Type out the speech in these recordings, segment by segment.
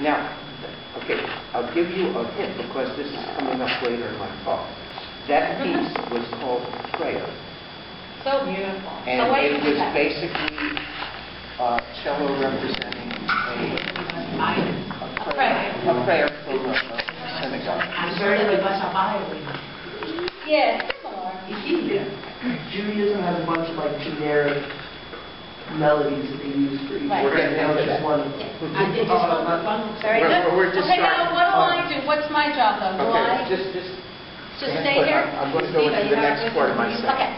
Now, okay, I'll give you a hint because this is coming up later in my talk. That piece was called Prayer. So beautiful. And it was basically cello representing a prayer from a synagogue. Yeah, similar. Judaism has a bunch of like generic melodies that they use for each We're going to prayer. get to that. I did this one. Very good. We're just Okay, starting. now what do I do? What's my job though? Do I Okay, just stay here? I'm going to go into the next part of my set. Okay.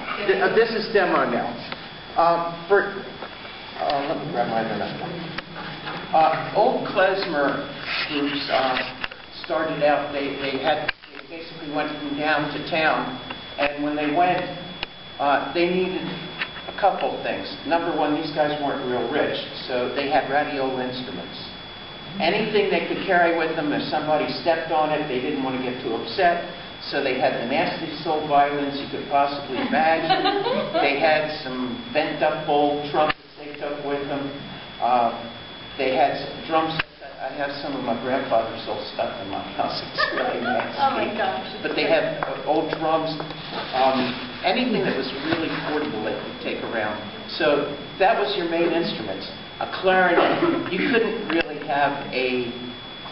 This is demo now. Let me grab my other one. Old Klezmer groups started out, they basically went from town to town, and when they went, they needed a couple things. Number one, these guys weren't real rich, so they had radiola instruments. Anything they could carry with them, if somebody stepped on it, they didn't want to get too upset. So they had the nastiest old violins you could possibly imagine. They had some bent-up old trumpets they took with them. They had some drum sets. I have some of my grandfather's old stuff in my house. It's really nasty. Oh my gosh. But they had old drums. Anything that was really portable they could take around. So that was your main instruments. A clarinet. You couldn't really have a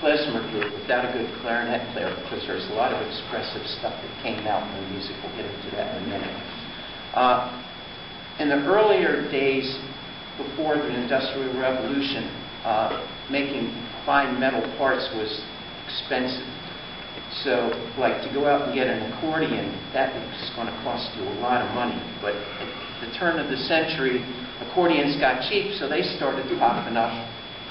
Klezmer group without a good clarinet player because there's a lot of expressive stuff that came out in the music. We'll get into that in a minute. In the earlier days, before the Industrial Revolution, making fine metal parts was expensive. So, like to go out and get an accordion, that was going to cost you a lot of money. But at the turn of the century, accordions got cheap, so they started popping up.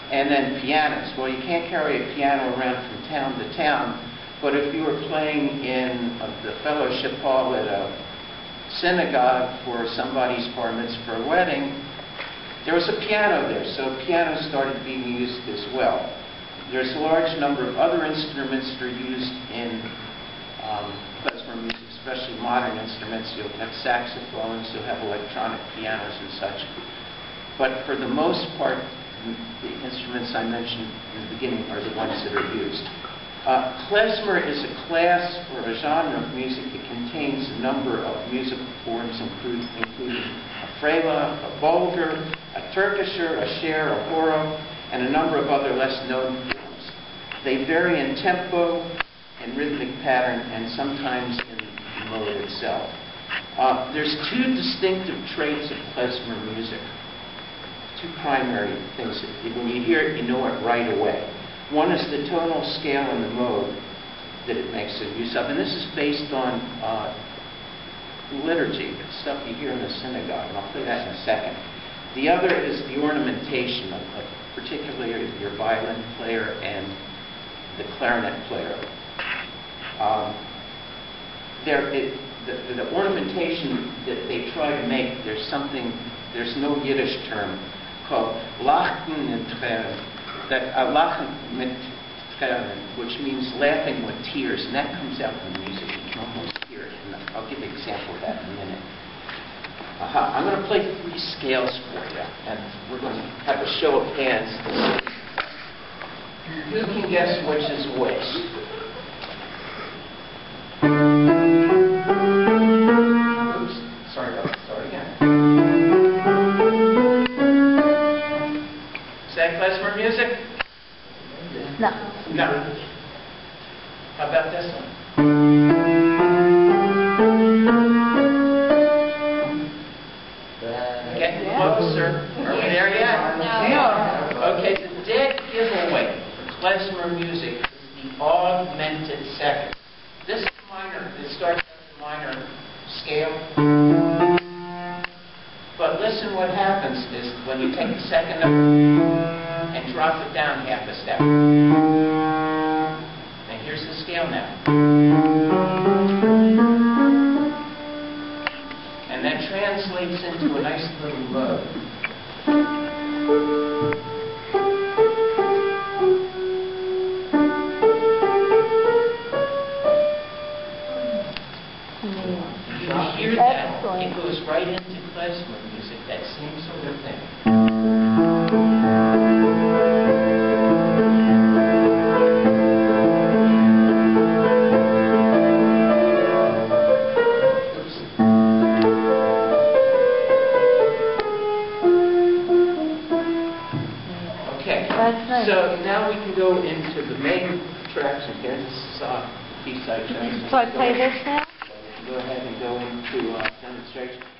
And then pianos. Well, you can't carry a piano around from town to town, but if you were playing in the fellowship hall at a synagogue for somebody's bar mitzvah or wedding, there was a piano there, so pianos started being used as well. There's a large number of other instruments that are used in klezmer music, especially modern instruments. You'll have saxophones, you'll have electronic pianos and such. But for the most part, the instruments I mentioned in the beginning are the ones that are used. Klezmer is a class or a genre of music that contains a number of musical forms, including a frela, a bulgar, a turkisher, a sher, a horo, and a number of other less known forms. They vary in tempo and rhythmic pattern, and sometimes in the mode itself. There's two distinctive traits of klezmer music. Two primary things. When you hear it, you know it right away. One is the tonal scale and the mode that it makes use of. And this is based on liturgy, stuff you hear in the synagogue, and I'll play that in a second. The other is the ornamentation of particularly your violin player and the clarinet player. The ornamentation that they try to make, there's no Yiddish term called lachen mit Tränen, which means laughing with tears, and that comes out in the music. You can almost hear it, and I'll give an example of that in a minute. I'm going to play 3 scales for you, and we're going to have a show of hands. Who can guess which is which? Oops, sorry about that. Sorry again. Is that klezmer music? No. No. How about this one? Getting closer. Are we there yet? No. Okay, the dead giveaway for klezmer music is the augmented second. This is minor. It starts at the minor scale. But listen, what happens is when you take the second up and drop it down half a step. And here's the scale now. And that translates into a nice little mode. You hear that? It goes right into klezmer music, that same sort of thing. So now we can go into the main attraction here. This is East Side Show. So I play this now? Go ahead and go into demonstration.